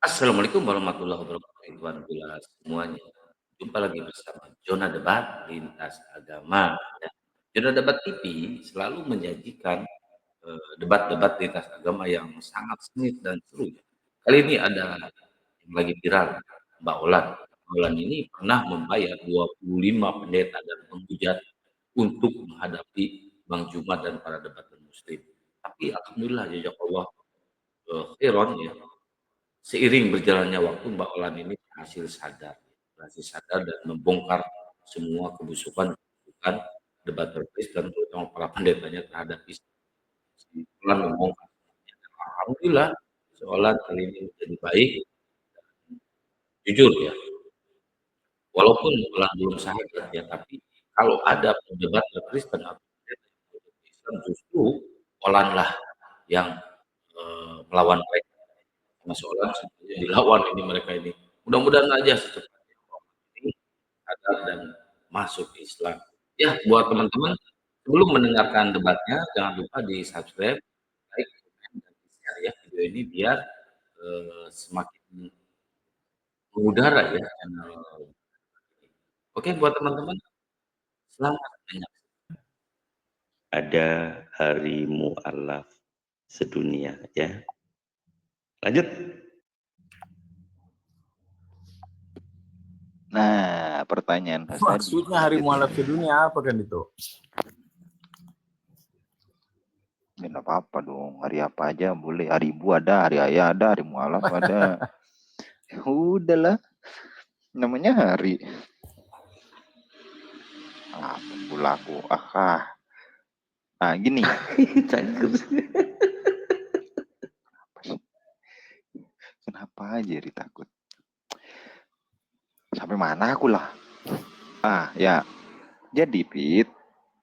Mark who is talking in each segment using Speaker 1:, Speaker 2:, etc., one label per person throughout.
Speaker 1: Assalamualaikum warahmatullahi wabarakatuh, Ikhwan fillah semuanya. Jumpa lagi bersama Zona Debat Lintas Agama, ya. Zona Debat TV selalu menyajikan, debat-debat lintas agama yang sangat sengit dan seru, ya. Kali ini ada yang lagi viral, Mbak Olan. Mbak Olan ini pernah membayar 25 pendeta dan penghujat untuk menghadapi Bang Jumat dan para debater muslim. Tapi alhamdulillah jazakallah khairan, ya. Seiring berjalannya waktu, Mbak Olan ini berhasil sadar dan membongkar semua kebusukan debater Kristen, terutama para pendetanya terhadap Islam. Olan membongkar semuanya. Dan alhamdulillah, seolah kali ini menjadi baik, jujur ya. Walaupun Olan belum sahadat ya, tapi kalau ada pendebater Kristen atau pendeta Islam, justru Olan lah yang melawan mereka. Mas Olan sebenarnya dilawan ini mereka ini. Mudah-mudahan aja secepatnya ini sadar dan masuk Islam. Ya, buat teman-teman, sebelum mendengarkan debatnya, jangan lupa di-subscribe, like, komen, dan di-share ya video ini biar semakin mengudara ya channel ini. Oke, buat teman-teman, selamat menyaksikan.
Speaker 2: Ada hari mu'alaf sedunia ya. Lanjut.
Speaker 3: Nah, pertanyaan
Speaker 4: maksudnya hari mualaf sedunia apa kan itu?
Speaker 3: Ya nggak apa-apa dong, hari apa aja boleh. Hari ibu ada, hari ayah ada, hari mualaf ada. Udahlah, namanya hari. Ah, bulaku. Nah, gini. Kenapa aja takut? Sampai mana aku lah? Ya. Jadi Pit,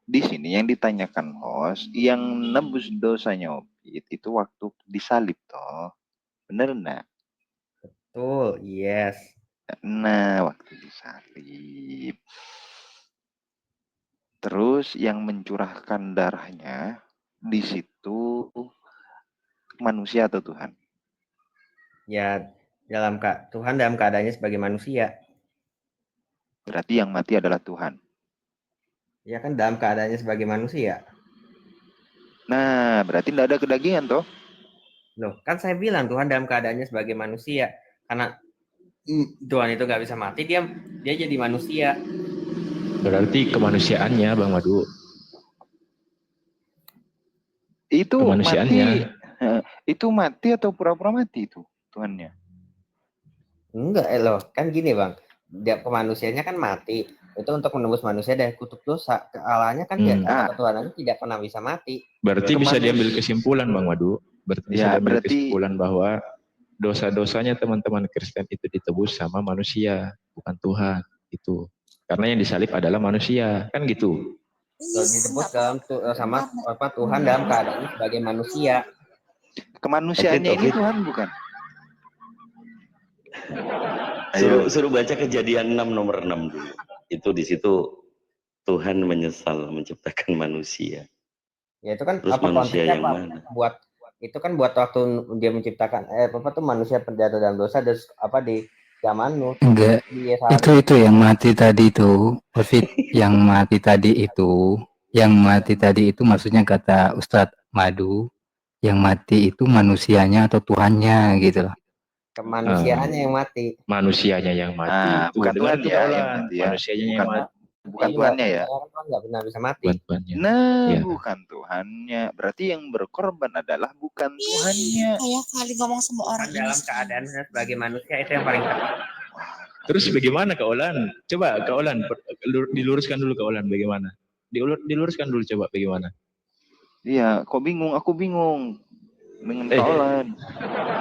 Speaker 3: di sini yang ditanyakan host, yang nebus dosanya Opit itu waktu disalib toh. Bener enggak?
Speaker 5: Betul, yes.
Speaker 3: Nah, waktu disalib. Terus yang mencurahkan darahnya di situ manusia atau Tuhan?
Speaker 5: Ya, Tuhan dalam keadaannya sebagai manusia.
Speaker 3: Berarti yang mati adalah Tuhan.
Speaker 5: Ya kan dalam keadaannya sebagai manusia.
Speaker 3: Nah, berarti tidak ada kedagingan toh?
Speaker 5: Loh, kan saya bilang Tuhan dalam keadaannya sebagai manusia. Karena Tuhan itu nggak bisa mati, dia jadi manusia.
Speaker 6: Berarti kemanusiaannya, Bang Madu.
Speaker 3: Itu
Speaker 6: kemanusiaannya.
Speaker 3: Itu mati atau pura-pura mati itu Tuhannya?
Speaker 5: Enggak, loh. Kan gini, Bang. Dia kemanusiaannya kan mati. Itu untuk menembus manusia dari kutuk dosa. Allahnya kan Tuhannya tidak pernah bisa mati.
Speaker 6: Berarti bisa diambil kesimpulan, Bang Madu. Kesimpulan bahwa dosa-dosanya teman-teman Kristen itu ditebus sama manusia, bukan Tuhan. Itu. Karena yang disalib adalah manusia, kan gitu.
Speaker 5: Ditebus sama Tuhan dalam keadaannya sebagai manusia.
Speaker 3: Kemanusiaannya ini Tuhan bukan?
Speaker 2: Suruh baca Kejadian 6 nomor 6 dulu. Itu di situ Tuhan menyesal menciptakan manusia.
Speaker 5: Ya itu kan
Speaker 2: terus manusia yang mana?
Speaker 5: Buat waktu dia menciptakan manusia penjatuh dalam dosa terus di zaman Nuh.
Speaker 7: Enggak. Itu yang mati tadi itu. yang mati tadi itu maksudnya kata Ustadz Madu, yang mati itu manusianya atau Tuhannya gitu loh.
Speaker 5: Kemanusiaannya yang mati.
Speaker 6: Manusianya yang mati.
Speaker 3: Bukan Tuhan ya yang mati ya.
Speaker 6: Manusianya yang mati.
Speaker 3: Bukan Tuhannya ya.
Speaker 5: Tuhan nggak benar bisa mati.
Speaker 3: Bukan Tuhannya. Berarti yang berkorban adalah bukan Tuhannya.
Speaker 8: Kayak kali ngomong sama orang
Speaker 5: dalam keadaan sebagai manusia itu yang paling tepat.
Speaker 6: Terus bagaimana Kak Olan? Coba Kak Olan diluruskan dulu Kak Olan bagaimana? Diluruskan dulu coba bagaimana?
Speaker 3: Iya, kok bingung? Aku bingung dengan Kak Olan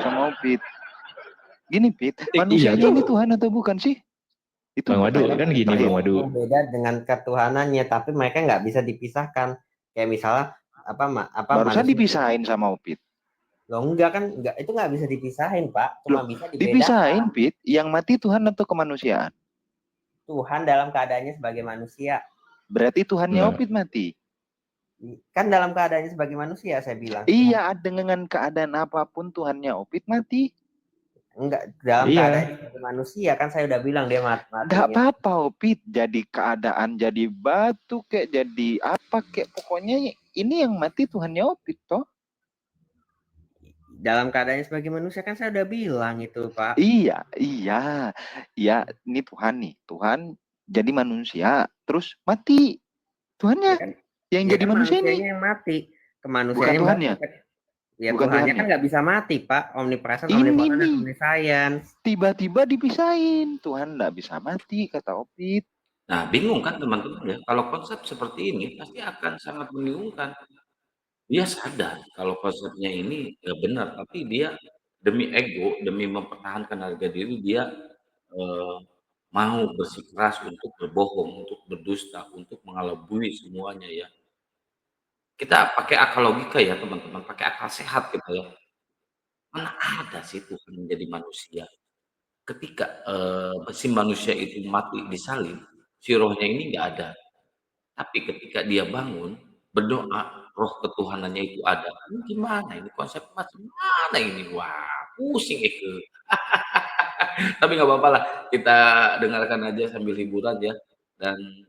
Speaker 3: sama Opit. Gini Pit, manusianya ini Tuhan atau bukan sih? Itu
Speaker 6: Bang Madu kan gini Bang Madu.
Speaker 5: Beda dengan ketuhanannya, tapi mereka nggak bisa dipisahkan. Kayak misalnya
Speaker 3: barusan dipisahin sama Opit.
Speaker 5: Loh enggak kan, itu nggak bisa dipisahin Pak, cuma bisa dibedakan.
Speaker 3: Dipisahin Pit, yang mati Tuhan atau kemanusiaan?
Speaker 5: Tuhan dalam keadaannya sebagai manusia.
Speaker 3: Berarti Tuhannya Opit mati?
Speaker 5: Kan dalam keadaannya sebagai manusia saya bilang.
Speaker 3: Iya, dengan keadaan apapun Tuhannya Opit mati.
Speaker 5: Enggak, dalam keadaan sebagai manusia kan saya udah bilang dia mati.
Speaker 3: Enggak apa-apa, Opit. Jadi keadaan jadi batu kayak jadi apa kayak pokoknya ini yang mati Tuhannya Opit toh.
Speaker 5: Dalam keadaannya sebagai manusia kan saya udah bilang itu, Pak.
Speaker 3: Iya. Ya, ini Tuhan nih. Tuhan jadi manusia terus mati. Tuhannya
Speaker 5: Ya kan,
Speaker 3: yang jadi
Speaker 5: kan
Speaker 3: manusia ini.
Speaker 5: Yang mati. Kemanusianya
Speaker 3: bukan Tuhannya.
Speaker 5: Ya
Speaker 3: bukan
Speaker 5: Tuhannya
Speaker 3: Tuhannya
Speaker 5: kan nggak bisa mati, Pak. Omnipresent,
Speaker 3: ini
Speaker 5: omnipotent, dan
Speaker 3: nih
Speaker 5: omniscience.
Speaker 3: tiba-tiba dipisahin. Tuhan nggak bisa mati kata Opit.
Speaker 1: Nah, bingung kan teman-teman ya? Kalau konsep seperti ini pasti akan sangat membingungkan. Dia sadar kalau konsepnya ini benar, tapi dia demi ego, demi mempertahankan harga diri, dia mau bersikeras untuk berbohong, untuk berdusta, untuk mengelabui semuanya ya. Kita pakai akal logika ya teman-teman, pakai akal sehat gitu ya. Mana ada sih Tuhan menjadi manusia? Ketika si manusia itu mati disalib, si rohnya ini nggak ada. Tapi ketika dia bangun, berdoa, roh ketuhanannya itu ada. Ini gimana ini konsep macam mana ini? Wah, pusing itu. Tapi nggak apa-apa lah, kita dengarkan aja sambil hiburan ya. Dan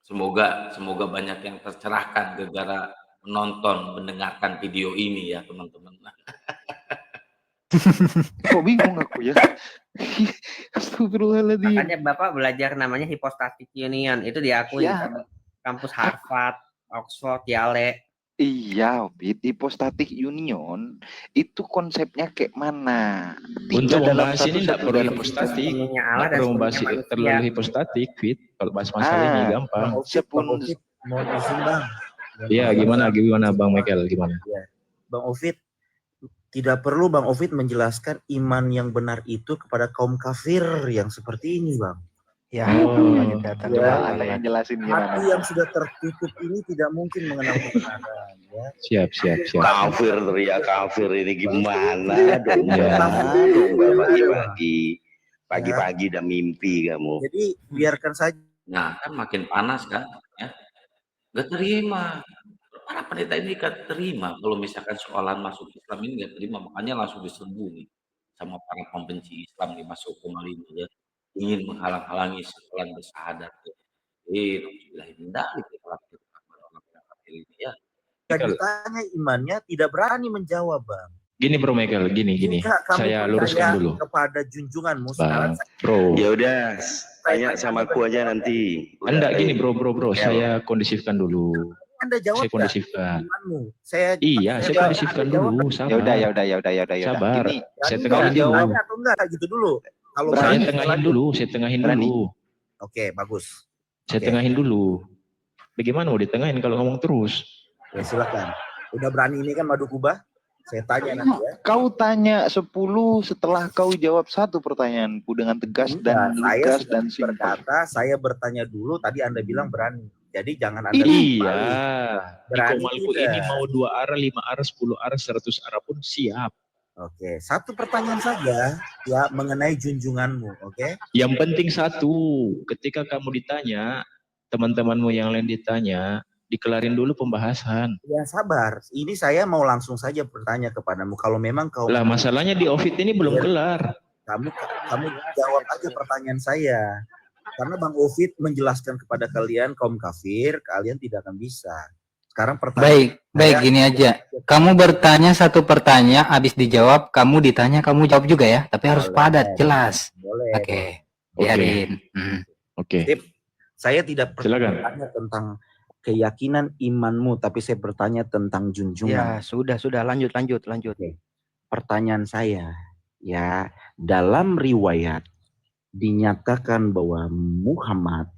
Speaker 1: semoga banyak yang tercerahkan gara-gara menonton, mendengarkan video ini ya teman-teman.
Speaker 3: Kok bingung aku ya. Astagfirullahaladzim.
Speaker 5: Makanya Bapak belajar namanya hypostatic union, itu diakui sama kampus Harvard, Oxford, Yale.
Speaker 3: Iya, Opit, hypostatic union itu konsepnya kayak mana?
Speaker 6: Untuk membahas ini tidak perlu hipostatik,
Speaker 5: tidak
Speaker 6: perlu membahas terlalu hipostatik, Fit. Kalau bahas masalah ini gampang.
Speaker 4: Bang Ovid, mohon izin Bang.
Speaker 6: Iya, gimana Bang Michael, gimana?
Speaker 4: Ya. Bang Ovid, tidak perlu Bang Ovid menjelaskan iman yang benar itu kepada kaum kafir yang seperti ini, Bang.
Speaker 7: Ya, lanjut data.
Speaker 3: Ada yang jelasin gimana?
Speaker 4: Hati yang sudah tertutup ini tidak mungkin mengenal kebenaran. Ya.
Speaker 6: Siap.
Speaker 2: Kafir, teriak kafir ini gimana dong? Pagi-pagi udah mimpi kamu.
Speaker 4: Jadi biarkan saja.
Speaker 1: Nah, kan makin panas kan? Ya. Gak terima. Para pendeta ini gak terima kalau misalkan soalan masuk Islam ini gak terima, makanya langsung diserbu nih sama para pembenci Islam nih masuk ke Malino ya, ingin menghalang-halangi sekolah bersahadat ya.
Speaker 4: Ditanya imannya tidak berani menjawab, Bang.
Speaker 6: Gini Bro Michael, gini. Saya luruskan dulu.
Speaker 4: Kepada junjunganmu
Speaker 6: Bang, Bro.
Speaker 2: Ya udah, tanya sama aku aja nanti.
Speaker 6: Enggak gini Bro. Saya kondisifkan dulu.
Speaker 4: Anda jawab.
Speaker 6: Saya kondisifkan.
Speaker 4: Saya
Speaker 6: kondisifkan dulu. Sabar.
Speaker 3: Ya udah.
Speaker 6: Sabar.
Speaker 3: Gini,
Speaker 6: saya tengahin dulu.
Speaker 4: Atau enggak gitu dulu.
Speaker 6: Kalau saya tengahin dulu.
Speaker 4: Oke, bagus.
Speaker 6: Saya tengahin dulu. Bagaimana mau ditengahin kalau ngomong terus?
Speaker 4: Ya silakan. Udah berani ini kan Madu Kubah? Saya tanya nanti ya.
Speaker 3: Kau tanya 10 setelah kau jawab satu pertanyaanku dengan tegas dan lugas dan singkat.
Speaker 4: Saya bertanya dulu, tadi Anda bilang berani. Jadi jangan Anda
Speaker 6: berani. Komalku ini mau 2 arah, 5 arah, 10 arah, 100 arah pun siap.
Speaker 4: Oke, satu pertanyaan saja ya mengenai junjunganmu, oke?
Speaker 6: Yang penting satu, ketika kamu ditanya, teman-temanmu yang lain ditanya, dikelarin dulu pembahasan.
Speaker 4: Ya sabar, ini saya mau langsung saja bertanya kepadamu. Kalau memang kau...
Speaker 6: Lah masalahnya di Ovid ini belum kelar.
Speaker 4: Kamu jawab aja pertanyaan saya. Karena Bang Ovid menjelaskan kepada kalian kaum kafir, kalian tidak akan bisa. Sekarang pertanyaan.
Speaker 7: Baik gini aja. Kamu bertanya satu pertanyaan, habis dijawab, kamu ditanya, kamu jawab juga ya. Tapi harus padat, jelas.
Speaker 4: Boleh.
Speaker 7: Oke. Biarin.
Speaker 6: Oke.
Speaker 4: Saya tidak bertanya tentang keyakinan imanmu, tapi saya bertanya tentang junjungan.
Speaker 7: Ya, sudah, lanjut.
Speaker 4: Oke. Pertanyaan saya, ya, dalam riwayat dinyatakan bahwa Muhammad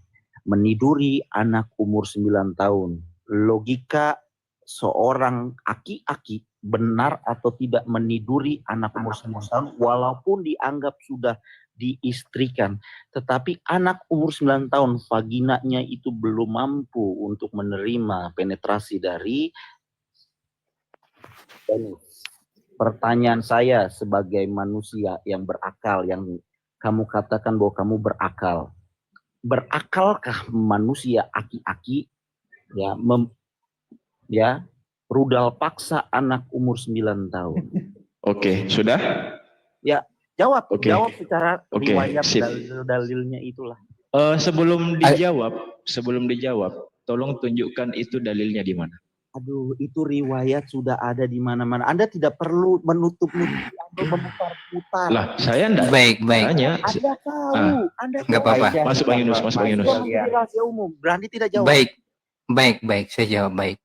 Speaker 4: meniduri anak umur 9 tahun. Logika seorang aki-aki benar atau tidak meniduri anak umur 9 tahun walaupun dianggap sudah diistrikan, tetapi anak umur 9 tahun vaginanya itu belum mampu untuk menerima penetrasi dari penis. Pertanyaan saya sebagai manusia yang berakal, yang kamu katakan bahwa kamu berakal, berakalkah manusia aki-aki ya rudal paksa anak umur 9 tahun?
Speaker 6: Oke, sudah?
Speaker 4: Ya, Jawab,
Speaker 6: Oke.
Speaker 4: jawab secara
Speaker 6: Oke,
Speaker 4: riwayat
Speaker 6: sip.
Speaker 4: dalil-dalilnya itulah.
Speaker 6: Sebelum dijawab, tolong tunjukkan itu dalilnya di mana.
Speaker 4: Aduh, itu riwayat sudah ada di mana-mana. Anda tidak perlu menutup-nutupi atau memutar-putar.
Speaker 6: Lah, saya enggak
Speaker 7: Baik.
Speaker 6: tanya.
Speaker 4: Anda tahu, Anda
Speaker 7: Nggak
Speaker 4: tahu.
Speaker 7: apa-apa.
Speaker 6: Masuk Bang Yunus, masuk Bang Yunus.
Speaker 4: Itu menjadi rahasia umum. Berani tidak jawab.
Speaker 7: Baik, saya jawab baik.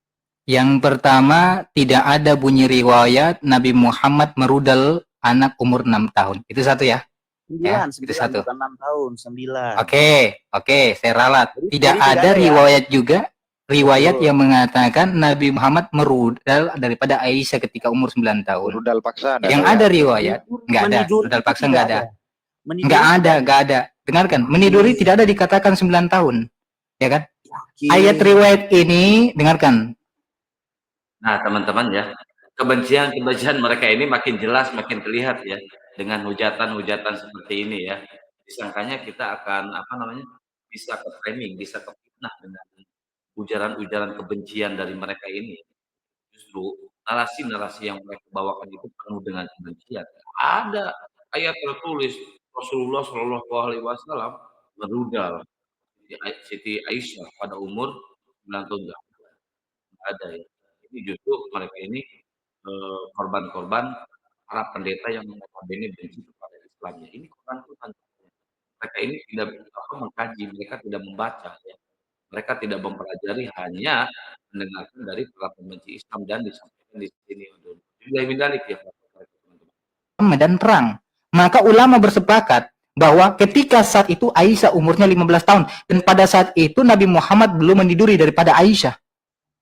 Speaker 7: Yang pertama, tidak ada bunyi riwayat Nabi Muhammad merudal anak umur 6 tahun. Itu satu ya.
Speaker 4: 9,
Speaker 7: itu satu.
Speaker 4: bukan 6 tahun, 9.
Speaker 7: Oke, saya ralat.
Speaker 4: Jadi
Speaker 7: Tidak
Speaker 4: tidak
Speaker 7: ada
Speaker 4: ada ya?
Speaker 7: riwayat juga, riwayat
Speaker 4: Betul.
Speaker 7: yang mengatakan Nabi Muhammad merudal daripada Aisyah ketika umur 9 tahun.
Speaker 3: Rudal paksa ada.
Speaker 7: Yang
Speaker 3: ya?
Speaker 7: ada riwayat, nggak ada.
Speaker 4: Meniduri
Speaker 7: Rudal
Speaker 4: itu
Speaker 7: paksa
Speaker 4: tidak
Speaker 7: nggak ada.
Speaker 4: Meniduri
Speaker 7: Nggak ada. Dengarkan, meniduri tidak ada dikatakan 9 tahun. Ya kan?
Speaker 4: yakin.
Speaker 7: Ayat riwayat ini, dengarkan.
Speaker 1: Nah, teman-teman ya, kebencian mereka ini makin jelas, makin terlihat ya, dengan hujatan-hujatan seperti ini ya. Disangkanya kita akan bisa ke framing, bisa ke fitnah dengan ujaran-ujaran kebencian dari mereka ini. Justru narasi-narasi yang mereka bawakan itu penuh dengan kebencian. Ada ayat tertulis Rasulullah Shallallahu Alaihi Wasallam merudal Siti Aisyah pada umur 9 tahun. Nggak ada ya. Ini justru mereka ini korban-korban para pendeta yang notabene benci kepada Islamnya. Ini korban Tuhan. Mereka ini tidak mengkaji, mereka tidak membaca ya. Mereka tidak mempelajari, hanya mendengarkan dari para pembenci Islam dan disampaikan di sini.
Speaker 7: Dan perang. Maka ulama bersepakat bahwa ketika saat itu Aisyah umurnya 15 tahun dan pada saat itu Nabi Muhammad belum meniduri daripada Aisyah.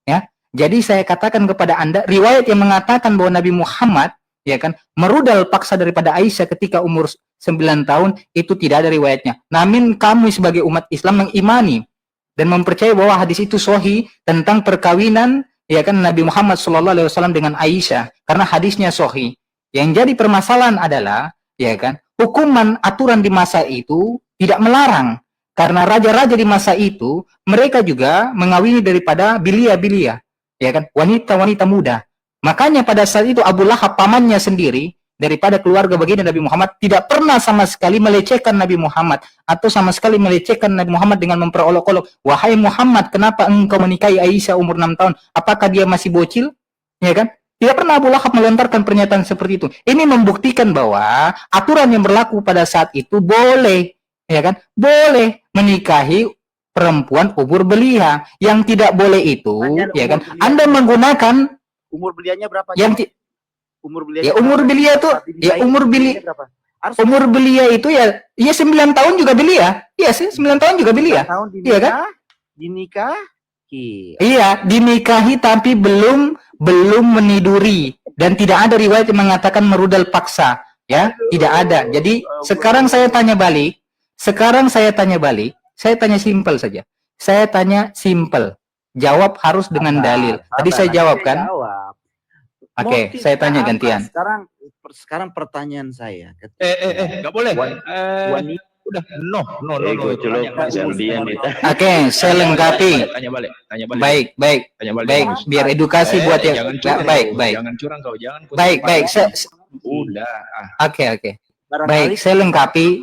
Speaker 7: Ya. Jadi saya katakan kepada Anda, riwayat yang mengatakan bahwa Nabi Muhammad ya kan merudal paksa daripada Aisyah ketika umur 9 tahun itu tidak ada riwayatnya. Namun kami sebagai umat Islam mengimani dan mempercayai bahwa hadis itu sahih tentang perkawinan ya kan Nabi Muhammad SAW dengan Aisyah karena hadisnya sahih. Yang jadi permasalahan adalah ya kan hukuman aturan di masa itu tidak melarang karena raja-raja di masa itu mereka juga mengawini daripada bilia-bilia ya kan wanita-wanita muda. Makanya pada saat itu Abu Lahab pamannya sendiri daripada keluarga baginda Nabi Muhammad tidak pernah sama sekali melecehkan Nabi Muhammad atau sama sekali melecehkan Nabi Muhammad dengan memperolok-olok, wahai Muhammad, kenapa engkau menikahi Aisyah umur 6 tahun? Apakah dia masih bocil? Ya kan? Tidak pernah Abu Lahab melontarkan pernyataan seperti itu. Ini membuktikan bahwa aturan yang berlaku pada saat itu boleh, ya kan? Boleh menikahi perempuan umur belia. Yang tidak boleh itu, ya kan? Anda menggunakan
Speaker 4: umur belianya berapa?
Speaker 7: Yang
Speaker 4: umur belia.
Speaker 7: Ya umur belia tuh, ya umur belia. Umur belia itu ya 9 tahun juga belia. Iya sih, 9 tahun juga belia. Iya kan?
Speaker 4: Dinikahi.
Speaker 7: Iya, dinikahi tapi belum meniduri dan tidak ada riwayat yang mengatakan merudal paksa, ya. Tidak ada. Jadi sekarang saya tanya balik. Saya tanya simpel saja. Saya tanya simpel. Jawab harus dengan dalil. Tadi saya jawab kan? Oke, saya tanya gantian.
Speaker 4: Sekarang pertanyaan saya.
Speaker 6: Nggak boleh. Udah, no.
Speaker 7: Oke, saya lengkapi.
Speaker 6: Tanya balik.
Speaker 7: Baik. Biar edukasi buat yang baik.
Speaker 6: Jangan curang kau, jangan.
Speaker 7: Baik.
Speaker 6: Udah.
Speaker 7: Oke. Baik, saya lengkapi.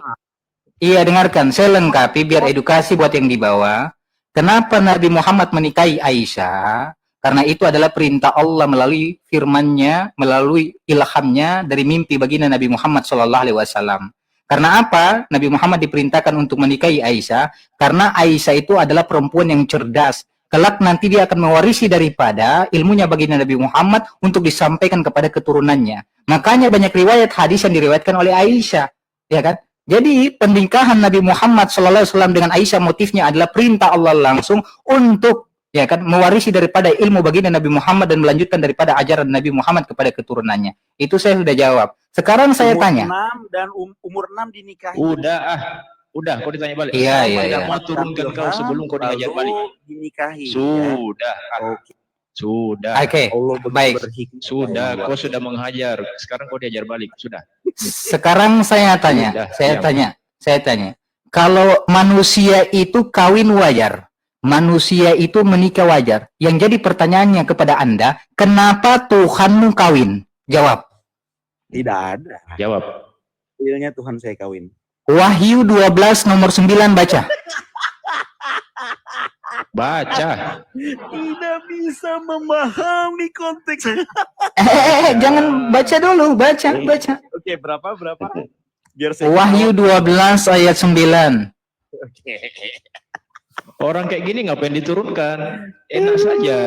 Speaker 7: Iya, dengarkan. Saya lengkapi biar edukasi buat yang di bawah. Kenapa Nabi Muhammad menikahi Aisyah? Karena itu adalah perintah Allah melalui firman-Nya, melalui ilhamnya dari mimpi baginda Nabi Muhammad SAW. Karena apa? Nabi Muhammad diperintahkan untuk menikahi Aisyah karena Aisyah itu adalah perempuan yang cerdas. Kelak nanti dia akan mewarisi daripada ilmunya baginda Nabi Muhammad untuk disampaikan kepada keturunannya. Makanya banyak riwayat hadis yang diriwayatkan oleh Aisyah, ya kan? Jadi pernikahan Nabi Muhammad SAW dengan Aisyah motifnya adalah perintah Allah langsung untuk ya kan mewarisi daripada ilmu baginda Nabi Muhammad dan melanjutkan daripada ajaran Nabi Muhammad kepada keturunannya. Itu saya sudah jawab. Sekarang saya tanya.
Speaker 4: Umur 6 dinikahi.
Speaker 6: Udah, kau ditanya balik.
Speaker 7: Iya.
Speaker 6: Mau turunkan kau sebelum kau diajar balik.
Speaker 4: Dinikahi.
Speaker 6: Sudah.
Speaker 7: Oke, baik.
Speaker 6: Sudah, kau sudah menghajar. Sekarang kau diajar balik, sudah.
Speaker 7: Sekarang saya tanya. Saya tanya. Kalau manusia itu kawin wajar, manusia itu menikah wajar. Yang jadi pertanyaannya kepada Anda, kenapa Tuhanmu kawin? Jawab.
Speaker 4: Tidak ada.
Speaker 6: Jawab.
Speaker 4: Realnya Tuhan saya kawin.
Speaker 7: Wahyu 12 nomor 9 baca.
Speaker 6: Baca.
Speaker 4: Tidak bisa memahami konteks.
Speaker 7: Jangan baca dulu, baca.
Speaker 4: Oke, berapa? Biar saya
Speaker 7: Wahyu 12 ayat 9.
Speaker 4: Oke.
Speaker 6: Orang kayak gini ngapain diturunkan? Enak saja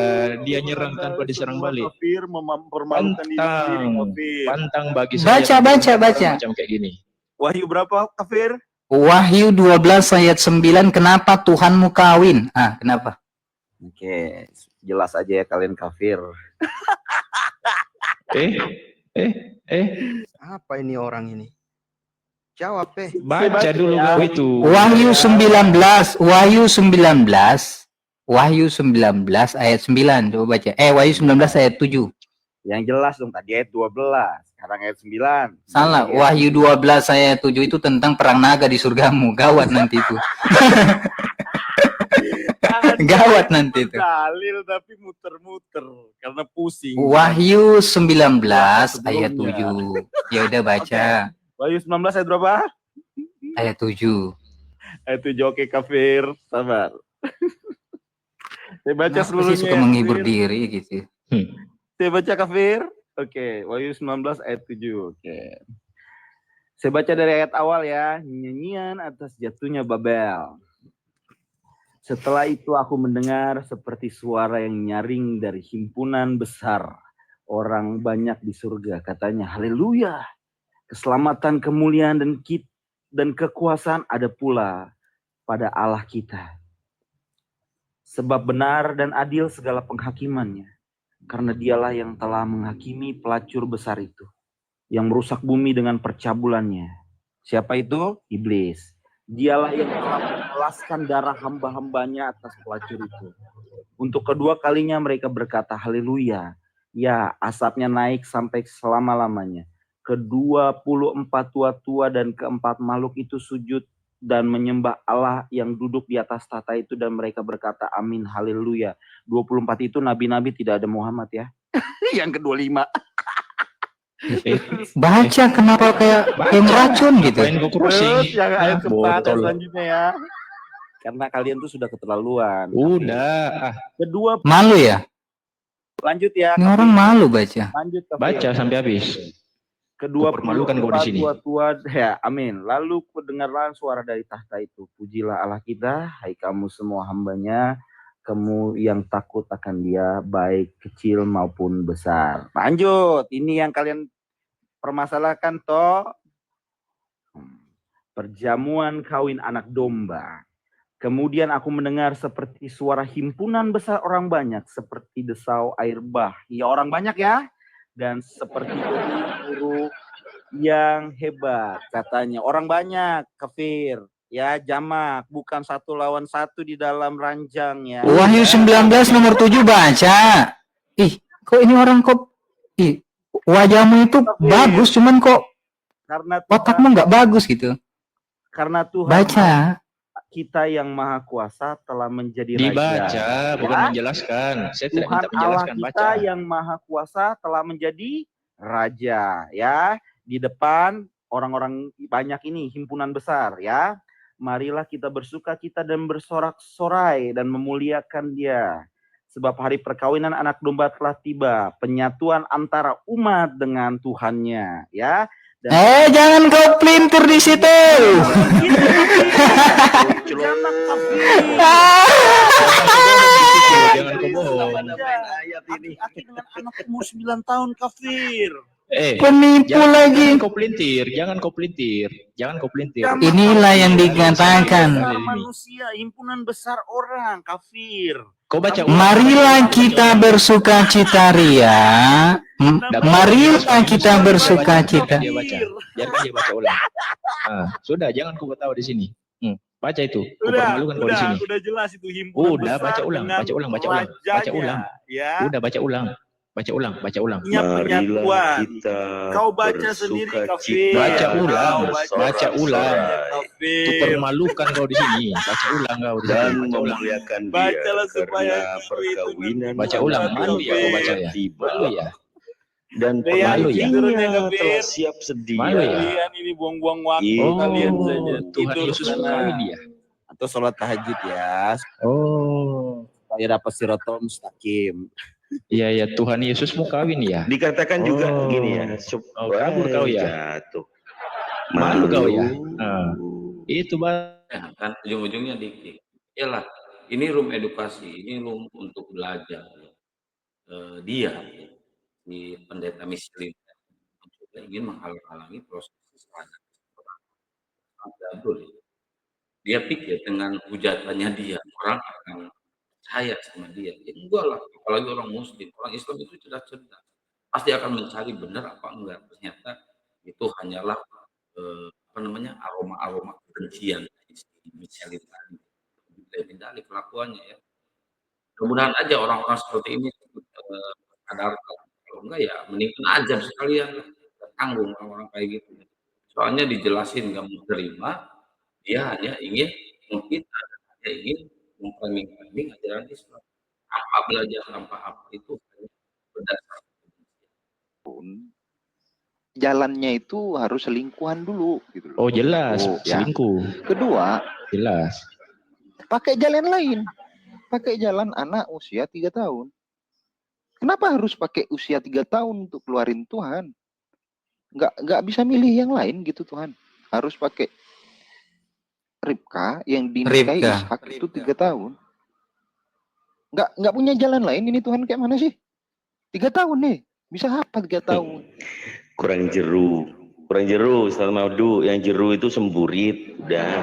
Speaker 6: dia nyerang tanpa diserang balik.
Speaker 4: Kafir mempermalukan diri sendiri, kafir.
Speaker 6: Pantang bagi saya.
Speaker 7: Baca.
Speaker 6: Macam kayak gini.
Speaker 4: Wahyu berapa, kafir?
Speaker 7: Wahyu 12 ayat 9, kenapa Tuhanmu kawin? Kenapa?
Speaker 4: Oke, jelas aja ya kalian kafir.
Speaker 8: Apa ini orang ini? Jawab
Speaker 6: Baca dulu kau itu.
Speaker 7: Wahyu 19 ayat 9. Coba baca. Wahyu 19 ayat 7.
Speaker 4: Yang jelas dong, tadi ayat 12, sekarang ayat 9.
Speaker 7: Salah, Wahyu 12 ayat 7 itu tentang perang naga di surgamu. Gawat nanti itu. Gawat nanti itu.
Speaker 4: Dalil tapi muter-muter karena pusing.
Speaker 7: Wahyu 19 ayat 7. Ya udah baca.
Speaker 4: Wahyu 19 ayat berapa?
Speaker 7: Ayat 7.
Speaker 4: Ayat 7, oke kafir, sabar. Saya baca
Speaker 7: Kenapa
Speaker 4: seluruhnya.
Speaker 7: sih suka menghibur diri gitu.
Speaker 4: Saya baca kafir. Oke, Wahyu 19 ayat 7. Oke. Saya baca dari ayat awal ya. Nyanyian atas jatuhnya Babel. Setelah itu aku mendengar seperti suara yang nyaring dari himpunan besar orang banyak di surga. Katanya, haleluya. Keselamatan, kemuliaan, dan kekuasaan ada pula pada Allah kita. Sebab benar dan adil segala penghakimannya. Karena dialah yang telah menghakimi pelacur besar itu. Yang merusak bumi dengan percabulannya. Siapa itu? Iblis. Dialah yang telah membalaskan darah hamba-hambanya atas pelacur itu. Untuk kedua kalinya mereka berkata, haleluya. Ya, asapnya naik sampai selama-lamanya. Ke-24 tua-tua dan keempat makhluk itu sujud dan menyembah Allah yang duduk di atas tahta itu, dan mereka berkata amin, haleluya. 24 itu nabi-nabi, tidak ada Muhammad ya. Yang ke-25.
Speaker 7: Baca, kenapa kayak ngeracun gitu.
Speaker 4: Terus yang ayat ke-4 selanjutnya ya. Karena kalian tuh sudah keterlaluan.
Speaker 6: Udah.
Speaker 4: Kedua,
Speaker 7: malu ya?
Speaker 4: lanjut ya.
Speaker 7: Ini orang malu baca.
Speaker 4: Lanjut.
Speaker 6: Baca sampai habis.
Speaker 4: Kedua
Speaker 6: permalukan kau di sini.
Speaker 4: Tua-tua, ya, amin. Lalu kudengarlah suara dari tahta itu. Pujilah Allah kita, hai kamu semua hambanya, kamu yang takut akan Dia, baik kecil maupun besar. Lanjut, ini yang kalian permasalahkan toh. Perjamuan kawin anak domba. Kemudian aku mendengar seperti suara himpunan besar orang banyak, seperti desau air bah. Ya, orang banyak ya. Dan seperti guru yang hebat, katanya. Orang banyak, kafir. Ya, jamak, bukan 1 lawan 1 di dalam ranjang ya.
Speaker 7: Wahyu 19 nomor 7 baca. Kok ini orang kok wajahmu itu bagus, cuman kok
Speaker 4: karena
Speaker 7: otakmu nggak bagus gitu.
Speaker 4: Karena Tuhan
Speaker 7: baca.
Speaker 4: Kita yang maha kuasa telah menjadi
Speaker 6: dibaca,
Speaker 4: raja.
Speaker 6: bukan menjelaskan. Saya tidak
Speaker 4: Tuhan
Speaker 6: minta menjelaskan,
Speaker 4: Allah
Speaker 6: baca.
Speaker 4: kita yang maha kuasa telah menjadi raja ya. Di depan orang-orang banyak ini, himpunan besar ya. Marilah kita bersukacita dan bersorak-sorai dan memuliakan Dia. Sebab hari perkawinan anak domba telah tiba, penyatuan antara umat dengan Tuhannya ya. Dan
Speaker 7: jangan kau pelintir di situ.
Speaker 4: Jangan
Speaker 6: kau bohong.
Speaker 4: Ayat ini. Aki dengan anak umur 9 tahun kafir.
Speaker 7: Penipu lagi.
Speaker 6: Jangan kau pelintir.
Speaker 7: Inilah yang dikatakan.
Speaker 4: Manusia, himpunan besar orang kafir.
Speaker 6: Kau baca.
Speaker 7: Marilah kita bersukacita ria. Marilah kita bersukacita.
Speaker 6: Dia baca. Biarkan dia baca ulang. Sudah, jangan kau tahu di sini. Baca itu. Kau permalukan kau di sini.
Speaker 4: Udah jelas itu himpunan
Speaker 6: Udah,
Speaker 4: besar.
Speaker 6: baca ulang.
Speaker 4: Ya.
Speaker 6: Udah baca ulang. Baca ulang.
Speaker 2: Marilah kita
Speaker 4: kau baca sendiri kafir.
Speaker 6: Baca ulang.
Speaker 4: Kafir.
Speaker 6: Itu permalukan kau di sini. Baca ulang kau di sini.
Speaker 2: Dan memuliakan Dia
Speaker 4: Bacalah supaya
Speaker 2: karena perkawinan
Speaker 6: baca ulang. Malu ya kau baca ya.
Speaker 2: tiba.
Speaker 6: Malu ya.
Speaker 2: dan
Speaker 6: Malu ya?
Speaker 2: pengantinnya telah siap sedia.
Speaker 6: Malu ya?
Speaker 9: Kalian ini buang-buang waktu
Speaker 2: Itu.
Speaker 9: kalian saja.
Speaker 6: Tuhan
Speaker 9: Tidur
Speaker 6: Yesus
Speaker 9: sana.
Speaker 6: kawin dia.
Speaker 4: Atau sholat tahajud ya,
Speaker 6: Oh,
Speaker 4: supaya dapat siratal mustaqim.
Speaker 6: iya ya, Tuhan Yesus mau kawin ya.
Speaker 2: Dikatakan juga gini ya,
Speaker 6: kabur kau ya.
Speaker 2: jatuh.
Speaker 6: Malu kau ya. Itu
Speaker 1: Ya, kan ujung-ujungnya dikit. Iyalah, ini room edukasi, ini room untuk belajar. Dia di pendeta Muslim mencoba ingin menghalang-halangi proses istilah Abdul. Dia pikir dengan hujatannya dia orang akan percaya sama dia. Ya enggak lah, apalagi orang Muslim, orang Islam itu cerdas-cerdas, pasti akan mencari benar apa enggak. Ternyata itu hanyalah aroma-aroma kebencian misalnya tadi. Lebih dari kelakuannya ya. Mudah-mudahan aja orang-orang seperti ini sadar. Kalau enggak ya mendingan aja sekalian tanggung orang-orang kayak gitu. Soalnya dijelasin nggak mau terima, dia hanya ingin mengfitnah, dia ingin mengkambing ajaran Islam. Tanpa belajar, tanpa apa itu berdasar
Speaker 3: pun jalannya itu harus selingkuhan dulu gitu loh.
Speaker 6: Oh jelas,
Speaker 3: ya.
Speaker 6: selingkuh.
Speaker 3: Kedua,
Speaker 6: Jelas.
Speaker 3: pakai jalan lain. Pakai jalan anak usia 3 tahun. Kenapa harus pakai usia 3 tahun untuk keluarin Tuhan? Nggak bisa milih yang lain gitu Tuhan. Harus pakai Ribka yang dinikahi Ishak itu 3 tahun. Nggak punya jalan lain ini Tuhan kayak mana sih? 3 tahun nih. Bisa apa 3 tahun?
Speaker 2: Kurang jeru Ustaz Maudu. Yang jeru itu semburit udah.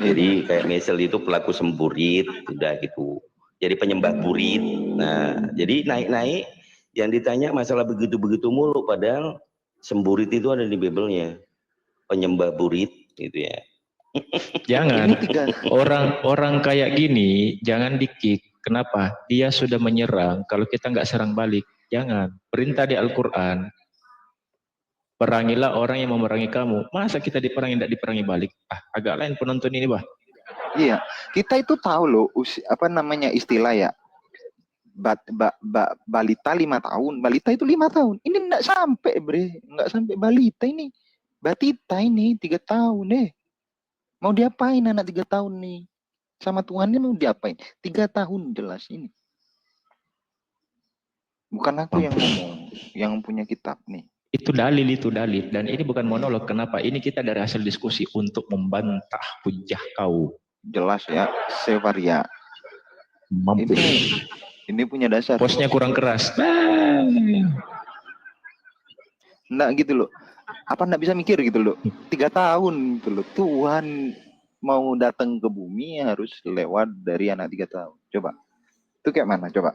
Speaker 2: Jadi kayak misal itu pelaku semburit udah gitu. Jadi penyembah burit. Nah, jadi naik-naik yang ditanya masalah begitu-begitu mulu padahal semburit itu ada di Bibelnya. Penyembah burit gitu ya.
Speaker 6: Jangan orang kayak gini jangan di-kick. Kenapa? Dia sudah menyerang. Kalau kita nggak serang balik, jangan. Perintah di Al-Quran, perangilah orang yang memerangi kamu. Masa kita diperangi tidak diperangi balik? Agak lain penonton ini, bah.
Speaker 3: Iya, kita itu tahu loh istilah ya. Balita 5 tahun, balita itu 5 tahun. Ini enggak sampai, bre. Enggak sampai balita ini. Batita ini 3 tahun Mau diapain anak 3 tahun nih? Sama Tuhannya mau diapain? 3 tahun jelas ini. Bukan aku yang ngomong, yang punya kitab nih.
Speaker 6: Itu dalil. Dan ini bukan monolog. Kenapa? Ini kita dari hasil diskusi untuk membantah hujah kau.
Speaker 3: Jelas ya, Sevaria.
Speaker 6: Mampus.
Speaker 3: Ini punya dasar.
Speaker 6: Posnya kurang keras.
Speaker 3: Enggak gitu loh. Apa enggak bisa mikir gitu loh. 3 tahun gitu loh. Tuhan mau datang ke bumi harus lewat dari anak 3 tahun. Coba. Itu kayak mana? Coba.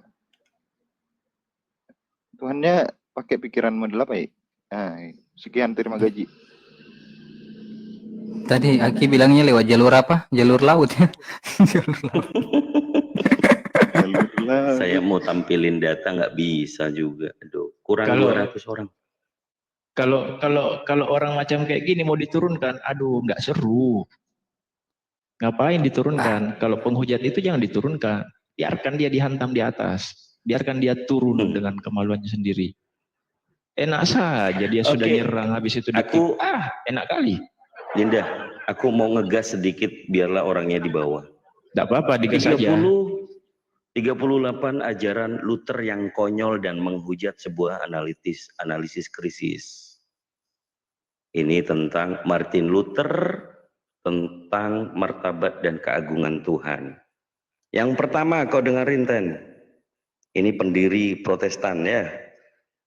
Speaker 3: Tuhannya pakai pikiran model apa ya? Sekian terima gaji.
Speaker 7: Tadi Aki bilangnya lewat jalur apa? Jalur laut ya. Jalur laut.
Speaker 2: Saya mau tampilin data nggak bisa juga. Aduh, kurang 200 orang.
Speaker 6: Kalau orang macam kayak gini mau diturunkan, aduh nggak seru. Ngapain diturunkan? Kalau penghujat itu jangan diturunkan. Biarkan dia dihantam di atas. Biarkan dia turun dengan kemaluannya sendiri. Enak saja dia sudah nyerang habis itu enak kali.
Speaker 2: Linda, aku mau ngegas sedikit biarlah orangnya di bawah.
Speaker 6: Tidak apa-apa, digas saja.
Speaker 2: 38 ajaran Luther yang konyol dan menghujat sebuah analisis krisis. Ini tentang Martin Luther, tentang martabat dan keagungan Tuhan. Yang pertama kau dengerin, Ten. Ini pendiri Protestan ya.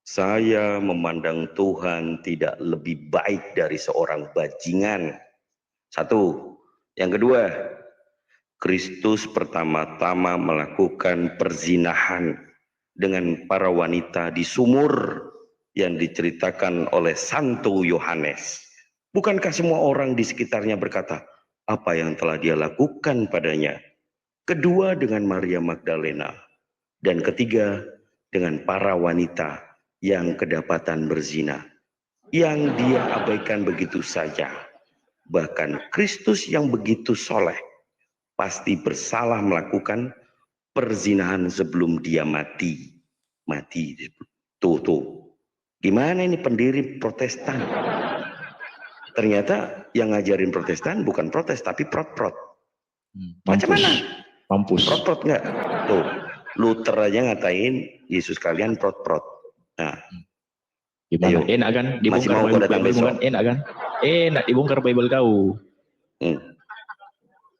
Speaker 2: Saya memandang Tuhan tidak lebih baik dari seorang bajingan. 1. Yang kedua, Kristus pertama-tama melakukan perzinahan dengan para wanita di sumur yang diceritakan oleh Santo Yohanes. Bukankah semua orang di sekitarnya berkata, apa yang telah dia lakukan padanya? Kedua, dengan Maria Magdalena. Dan ketiga, dengan para wanita yang kedapatan berzina. Yang dia abaikan begitu saja. Bahkan Kristus yang begitu soleh pasti bersalah melakukan perzinahan sebelum dia mati. Tuh. Gimana ini pendiri Protestan? Ternyata yang ngajarin Protestan bukan protes tapi prot-prot. Macam mana?
Speaker 6: Mampus.
Speaker 2: Prot-prot nggak? Tuh, Luther aja ngatain Yesus kalian prot-prot. Nah,
Speaker 6: gimana?
Speaker 2: ayo.
Speaker 6: Enak kan?
Speaker 2: Masih mau kau datang besok?
Speaker 6: Kan? Enak kan? Enak dibongkar Bible kau.
Speaker 2: Masih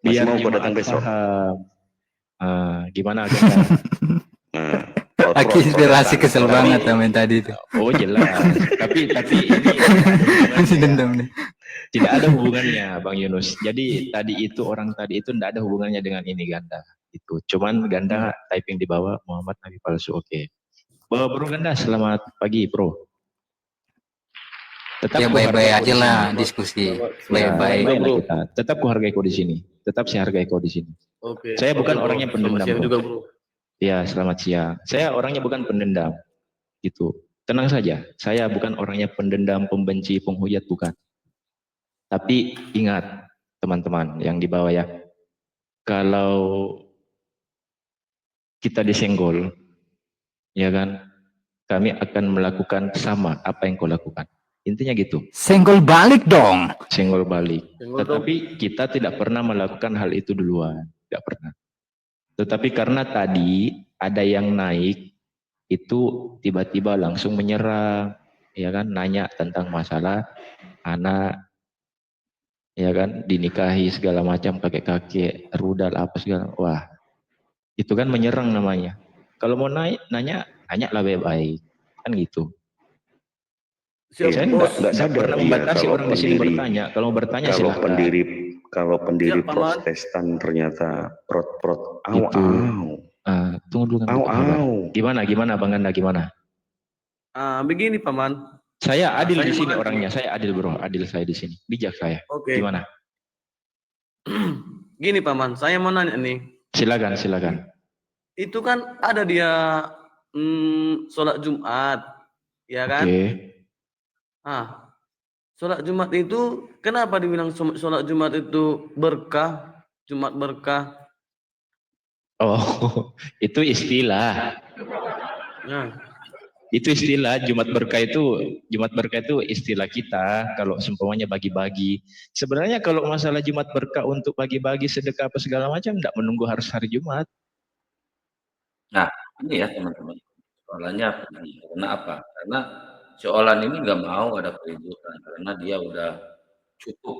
Speaker 6: Biar
Speaker 2: mau kau datang besok?
Speaker 6: Paham. Gimana agak?
Speaker 7: Aki inspirasi kesel banget temen tadi itu.
Speaker 6: Oh jelas. tapi ini
Speaker 7: masih dendam nih.
Speaker 6: Tidak ada hubungannya, Bang Yunus. Jadi orang tadi itu tidak ada hubungannya dengan ini Ganda. Itu cuman Ganda typing di bawah Muhammad Nabi palsu. Oke. Bro Ganda, selamat pagi, Bro. Tetap
Speaker 7: ya baik-baik aja lah diskusi. Baik-baik.
Speaker 6: Tetap kuhargai kau di sini. Tetap saya hargai kau di sini.
Speaker 9: Oke.
Speaker 6: Saya bukan orang yang pendendam.
Speaker 9: juga, Bro.
Speaker 6: Ya, selamat siang. Saya orangnya bukan pendendam. Gitu. Tenang saja. Saya bukan orangnya pendendam, pembenci, penghujat, bukan. Tapi ingat, teman-teman yang di bawah ya. Kalau kita disenggol, ya kan, kami akan melakukan sama apa yang kau lakukan. Intinya gitu.
Speaker 7: Senggol balik dong.
Speaker 6: Senggol balik. Tetapi kita tidak pernah melakukan hal itu duluan. Tidak pernah. Tetapi karena tadi ada yang naik, itu tiba-tiba langsung menyerang, ya kan, nanya tentang masalah anak, ya kan, dinikahi segala macam, kakek-kakek, rudal apa segala. Wah, itu kan menyerang namanya. Kalau mau nanya lah baik-baik, kan gitu. Saya enggak sadar membatasi orang di sini bertanya. Kalau bertanya silakan.
Speaker 2: Kalau pendiri Protestan ternyata prot-prot,
Speaker 6: tunggu dulu kan. Gimana Bang Ganda, gimana?
Speaker 9: Begini Paman.
Speaker 6: Saya adil di sini orangnya. Saya adil, Bro. Adil saya di sini. Bijak saya.
Speaker 9: Oke.
Speaker 6: Gimana?
Speaker 9: Gini Paman, saya mau nanya nih.
Speaker 6: Silakan.
Speaker 9: Itu kan ada dia sholat Jumat, ya kan?
Speaker 6: Oke.
Speaker 9: Sholat Jumat itu kenapa dibilang sholat Jumat itu berkah, Jumat berkah?
Speaker 6: Oh, itu istilah.
Speaker 9: Nah.
Speaker 6: Itu istilah Jumat berkah itu istilah kita kalau seumpamanya bagi-bagi. Sebenarnya kalau masalah Jumat berkah untuk bagi-bagi sedekah apa segala macam tidak menunggu harus hari Jumat.
Speaker 1: Nah, ini ya teman-teman. Soalannya karena apa? Karena soalan ini nggak mau ada keributan karena dia udah cukup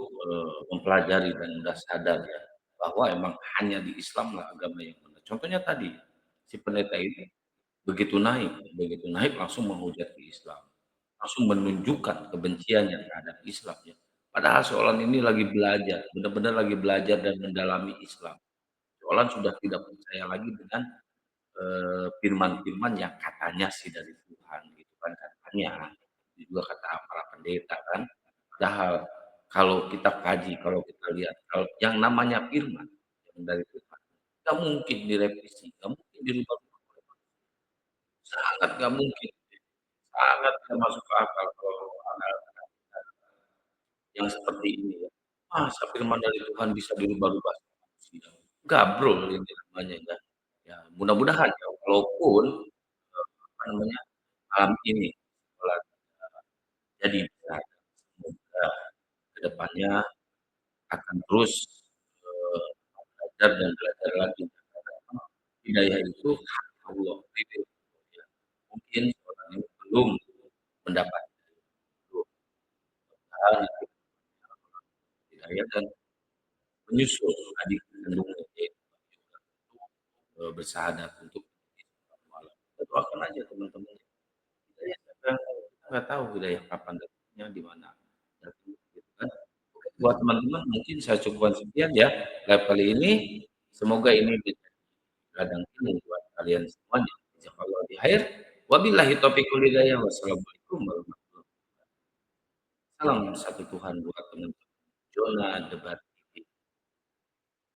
Speaker 1: mempelajari dan udah sadar ya bahwa emang hanya di Islam lah agama yang benar. Contohnya tadi si pendeta ini begitu naik langsung menghujat di Islam, langsung menunjukkan kebenciannya terhadap Islam ya. Padahal soalan ini lagi belajar, benar-benar lagi belajar dan mendalami Islam. Soalan sudah tidak percaya lagi dengan firman-firman yang katanya sih dari Tuhan gitu kan, katanya juga kata para pendeta kan. Padahal kalau kita kaji, kalau kita lihat kalau yang namanya firman yang dari Tuhan nggak mungkin direvisi, nggak mungkin dirubah, sangat nggak mungkin, sangat tidak masuk akal kalau yang seperti ini ya. Masa firman dari Tuhan bisa dirubah-rubah manusia? Gabrol ini namanya ya. Ya, mudah-mudahan ya, walaupun apa namanya malam ini jadi semoga kedepannya akan terus belajar dan belajar lagi. Hidayah itu hak Allah. Ya. Mungkin orang ini belum mendapat hidayah dan menyusul adik kandungnya bersahadat untuk doakan aja teman-teman. Hidayah kita nggak tahu hidayah kapan datangnya di mana. Gitu kan. Oke, buat teman-teman mungkin saya cukupkan sekian ya live kali ini. Semoga ini menjadi ladang ilmu buat kalian semuanya. Jazakallahu khair. Wabillahi taufiq wal hidayah. Wassalamualaikum warahmatullahi wabarakatuh. Salam satu Tuhan buat teman-teman. Zona Debat